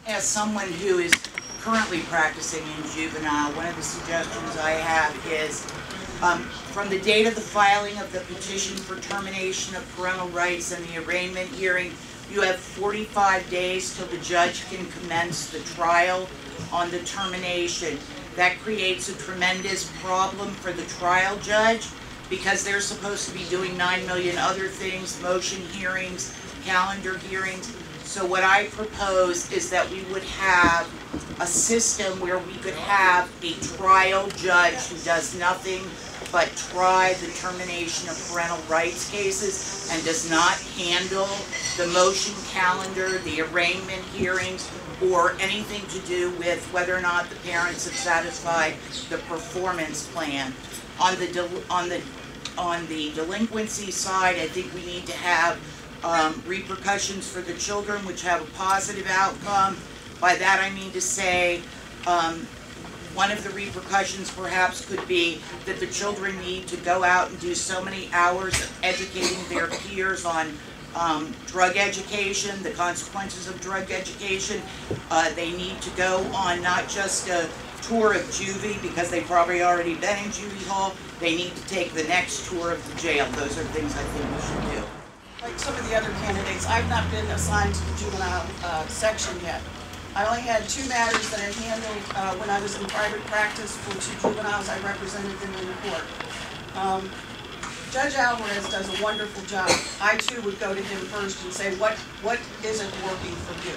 As someone who is currently practicing in juvenile, one of the suggestions I have is from the date of the filing of the petition for termination of parental rights and the arraignment hearing, you have 45 days till the judge can commence the trial on the termination. That creates a tremendous problem for the trial judge because they're supposed to be doing 9 million other things, motion hearings, calendar hearings. So what I propose is that we would have a system where we could have a trial judge who does nothing but try the termination of parental rights cases and does not handle the motion calendar, the arraignment hearings, or anything to do with whether or not the parents have satisfied the performance plan. On the delinquency side, I think we need to have repercussions for the children which have a positive outcome. By that I mean to say one of the repercussions perhaps could be that the children need to go out and do so many hours of educating their peers on drug education, the consequences of drug education. They need to go on not just a tour of juvie because they've probably already been in juvie hall. They need to take the next tour of the jail. Those are things I think we should do. Like some of the other candidates, I've not been assigned to the juvenile section yet. I only had 2 matters that I handled when I was in private practice for 2 juveniles. I represented them in court. Judge Alvarez does a wonderful job. I too would go to him first and say, what isn't working for you?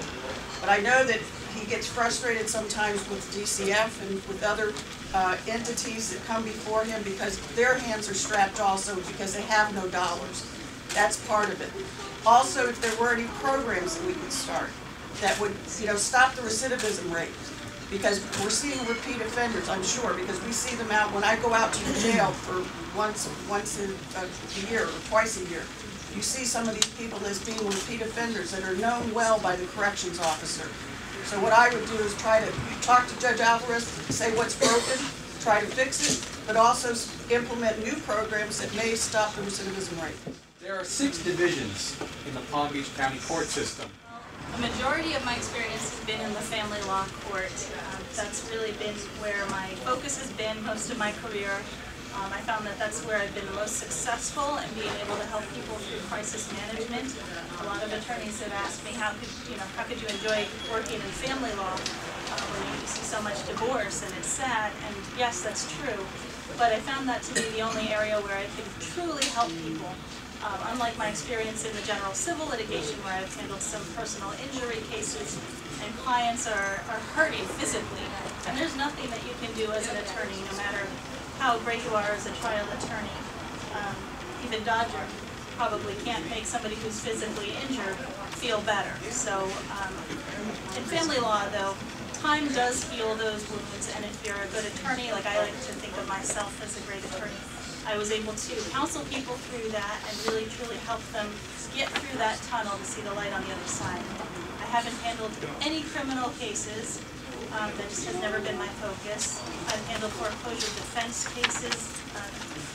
But I know that he gets frustrated sometimes with DCF and with other entities that come before him because their hands are strapped also because they have no dollars. That's part of it. Also, if there were any programs that we could start that would, stop the recidivism rate, because we're seeing repeat offenders, I'm sure, because we see them out when I go out to the jail for once a year or twice a year. You see some of these people as being repeat offenders that are known well by the corrections officer. So what I would do is try to talk to Judge Alvarez, say what's broken, try to fix it, but also implement new programs that may stop the recidivism rate. There are 6 divisions in the Palm Beach County court system. A majority of my experience has been in the family law court. That's really been where my focus has been most of my career. I found that that's where I've been the most successful in being able to help people through crisis management. A lot of attorneys have asked me, how could you enjoy working in family law when you see so much divorce, and it's sad, and yes, that's true. But I found that to be the only area where I could truly help people. Unlike my experience in the general civil litigation where I've handled some personal injury cases and clients are hurting physically, and there's nothing that you can do as an attorney, no matter how great you are as a trial attorney. Even Dodger probably can't make somebody who's physically injured feel better. So in family law, though, time does heal those wounds, and if you're a good attorney, like I like to think of myself as a great attorney, I was able to counsel people through that and really truly help them get through that tunnel to see the light on the other side. I haven't handled any criminal cases. That just has never been my focus. I've handled foreclosure defense cases.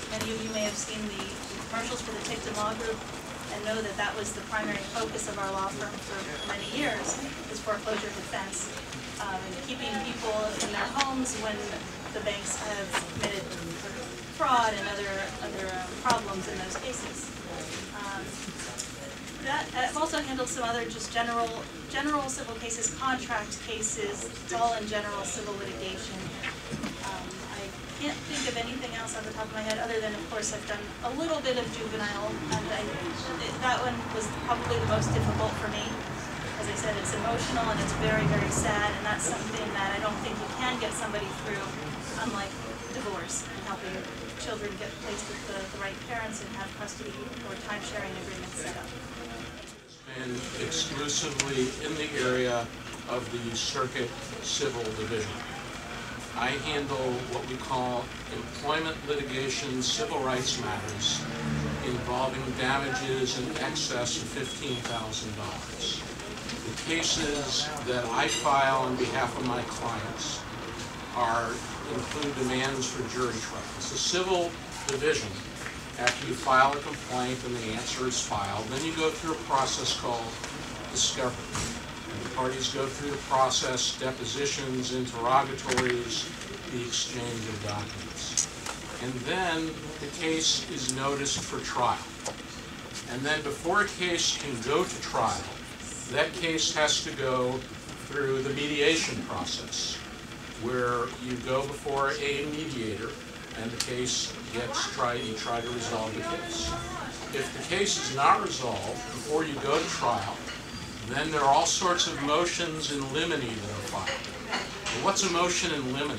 Many of you may have seen the commercials for the Ticton Law Group and know that that was the primary focus of our law firm for many years, is foreclosure defense. Keeping people in their homes when the banks have committed fraud and other problems in those cases. I've also handled some other just general civil cases, contract cases. It's all in general civil litigation. I can't think of anything else on the top of my head other than, of course, I've done a little bit of juvenile, and that one was probably the most difficult for me. As I said, it's emotional and it's very, very sad, and that's something that I don't think you can get somebody through, unlike divorce and helping children get placed with the right parents and have custody or time-sharing agreements set up. And exclusively in the area of the Circuit Civil Division. I handle what we call employment litigation, civil rights matters involving damages in excess of $15,000. The cases that I file on behalf of my clients include demands for jury trials. The civil division, after you file a complaint and the answer is filed, then you go through a process called discovery. And the parties go through the process, depositions, interrogatories, the exchange of documents. And then the case is noticed for trial. And then before a case can go to trial, that case has to go through the mediation process, where you go before a mediator and the case gets tried, you try to resolve the case. If the case is not resolved before you go to trial, then there are all sorts of motions in limine that are filed. Well, what's a motion in limine?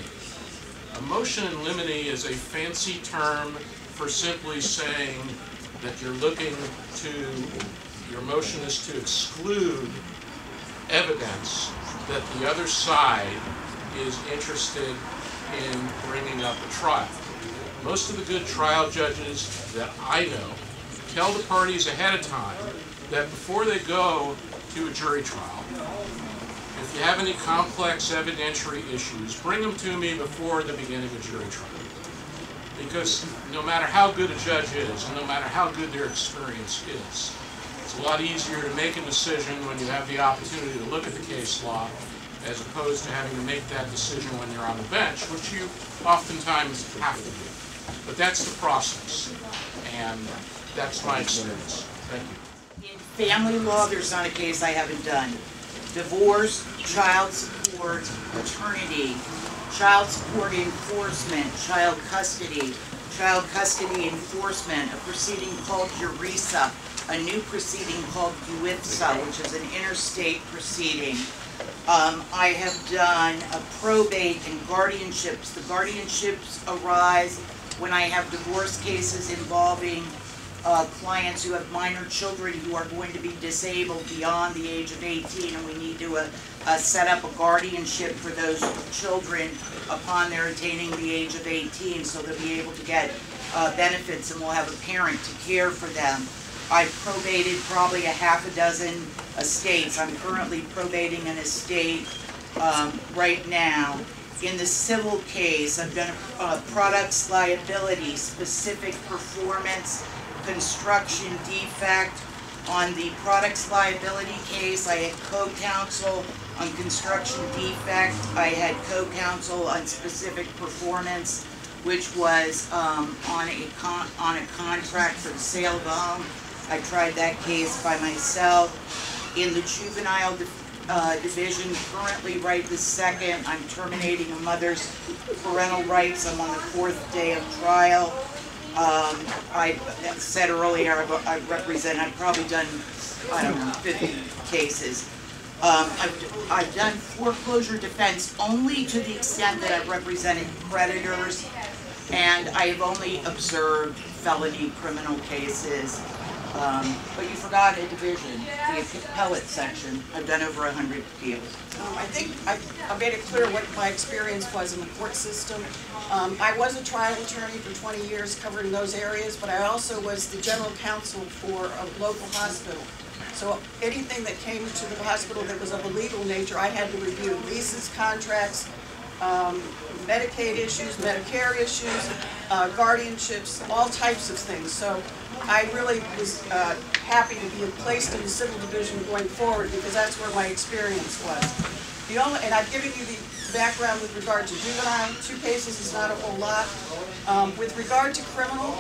A motion in limine is a fancy term for simply saying that you're looking to, your motion is to exclude evidence that the other side is interested in bringing up a trial. Most of the good trial judges that I know tell the parties ahead of time that before they go to a jury trial, if you have any complex evidentiary issues, bring them to me before the beginning of jury trial. Because no matter how good a judge is, and no matter how good their experience is, it's a lot easier to make a decision when you have the opportunity to look at the case law, as opposed to having to make that decision when you're on the bench, which you oftentimes have to do. But that's the process, and that's my experience. Thank you. In family law, there's not a case I haven't done. Divorce, child support, paternity, child support enforcement, child custody enforcement, a proceeding called URISA, a new proceeding called UIFSA, which is an interstate proceeding. I have done a probate and guardianships. The guardianships arise when I have divorce cases involving clients who have minor children who are going to be disabled beyond the age of 18, and we need to set up a guardianship for those children upon their attaining the age of 18, so they'll be able to get benefits, and we'll have a parent to care for them. I've probated probably a half a dozen estates. I'm currently probating an estate right now. In the civil case, I've done a products liability, specific performance, construction defect. On the products liability case, I had co-counsel on construction defect. I had co-counsel on specific performance, which was on a contract for the sale of a home. I tried that case by myself. In the juvenile division, currently right this second, I'm terminating a mother's parental rights. I'm on the 4th day of trial. I said earlier, I've probably done, I don't know, 50 cases. I've done foreclosure defense only to the extent that I've represented creditors, and I have only observed felony criminal cases. But you forgot a division, the appellate section. I've done over 100 appeals. I think I made it clear what my experience was in the court system. I was a trial attorney for 20 years covering those areas, but I also was the general counsel for a local hospital. So anything that came to the hospital that was of a legal nature, I had to review. Leases, contracts, Medicaid issues, Medicare issues, guardianships, all types of things. So I really was happy to be placed in the civil division going forward, because that's where my experience was. And I've given you the background with regard to juvenile. 2 cases is not a whole lot. With regard to criminal,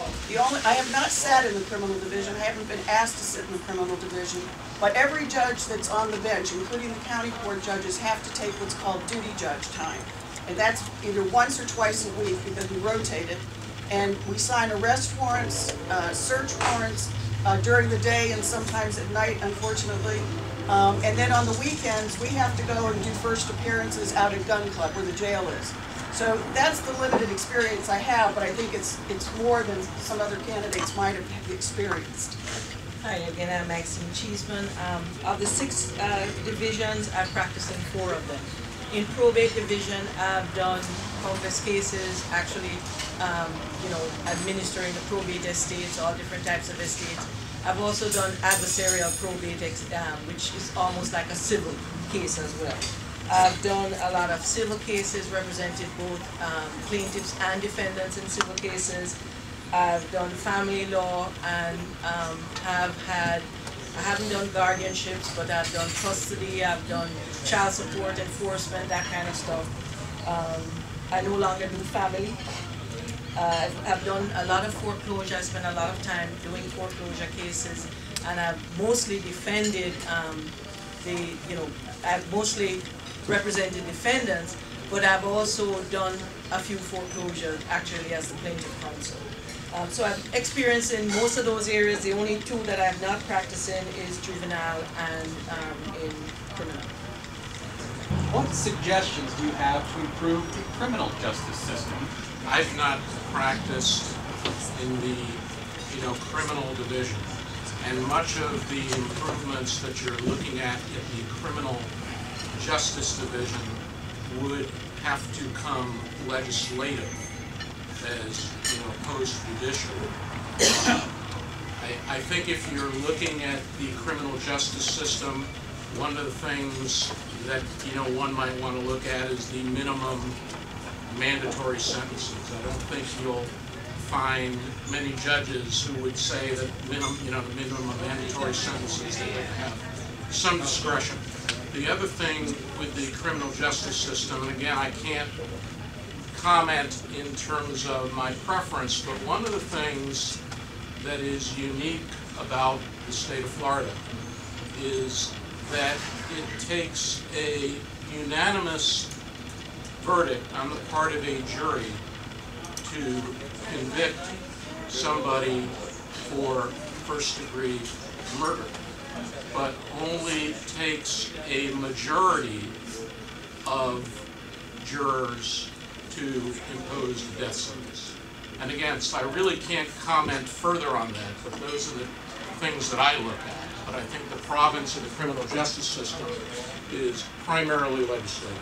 I have not sat in the criminal division. I haven't been asked to sit in the criminal division. But every judge that's on the bench, including the county court judges, have to take what's called duty judge time. And that's either once or twice a week, because we rotate it. And we sign arrest warrants, search warrants during the day and sometimes at night, unfortunately. And then on the weekends, we have to go and do first appearances out at Gun Club, where the jail is. So that's the limited experience I have, but I think it's more than some other candidates might have experienced. Hi, again, I'm Maxine Cheeseman. Of the 6 divisions, I've practiced in 4 of them. In probate division, I've done countless cases, actually, administering the probate estates, all different types of estates. I've also done adversarial probate, which is almost like a civil case as well. I've done a lot of civil cases, represented both plaintiffs and defendants in civil cases. I've done family law, and have had I haven't done guardianships, but I've done custody, I've done child support enforcement, that kind of stuff. I no longer do family. I've done a lot of foreclosure. I spent a lot of time doing foreclosure cases, and I've mostly defended I've mostly represented defendants, but I've also done a few foreclosures actually as the plaintiff counsel. So I've experienced in most of those areas. The only two that I've not practiced in is juvenile and in criminal. What suggestions do you have to improve the criminal justice system? I've not practiced in the, criminal division, and much of the improvements that you're looking at in the criminal justice division would have to come legislative as, post-judicial. I think if you're looking at the criminal justice system, one of the things that, one might want to look at is the minimum mandatory sentences. I don't think you'll find many judges who would say that the minimum mandatory sentences, they would have some discretion. The other thing with the criminal justice system, and again, I can't comment in terms of my preference, but one of the things that is unique about the state of Florida is that it takes a unanimous verdict on the part of a jury to convict somebody for first-degree murder, but only takes a majority of jurors to impose the death sentence. And again, so I really can't comment further on that, but those are the things that I look at. But I think the province of the criminal justice system is primarily legislative.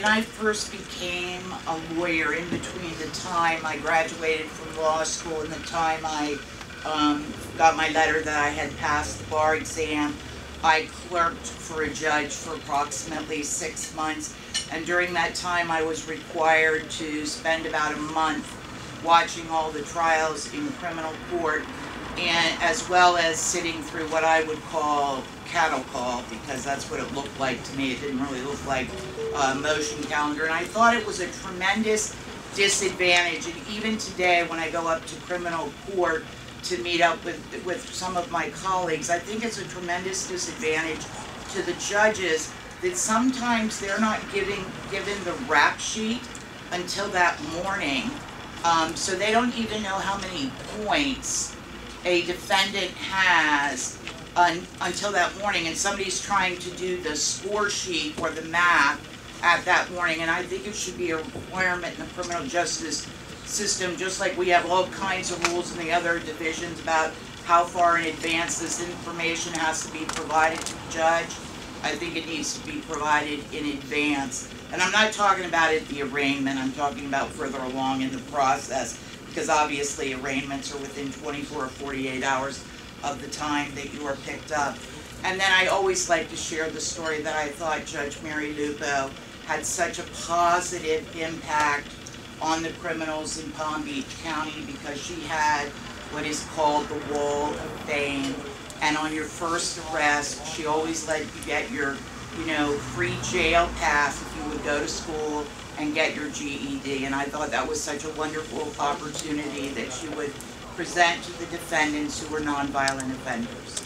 When I first became a lawyer, in between the time I graduated from law school and the time I got my letter that I had passed the bar exam, I clerked for a judge for approximately 6 months, and during that time I was required to spend about a month watching all the trials in criminal court, and as well as sitting through what I would call cattle call, because that's what it looked like to me. It didn't really look like a motion calendar, and I thought it was a tremendous disadvantage. And even today, when I go up to criminal court to meet up with some of my colleagues, I think it's a tremendous disadvantage to the judges that sometimes they're not given the rap sheet until that morning, so they don't even know how many points a defendant has until that morning, and somebody's trying to do the score sheet or the math at that morning. And I think it should be a requirement in the criminal justice system, just like we have all kinds of rules in the other divisions about how far in advance this information has to be provided to the judge. I think it needs to be provided in advance. And I'm not talking about at the arraignment, I'm talking about further along in the process, because obviously arraignments are within 24 or 48 hours of the time that you are picked up. And then I always like to share the story that I thought Judge Mary Lupo had such a positive impact on the criminals in Palm Beach County, because she had what is called the Wall of Fame. And on your first arrest, she always let you get your, free jail pass if you would go to school and get your GED. And I thought that was such a wonderful opportunity that she would present to the defendants who were nonviolent offenders.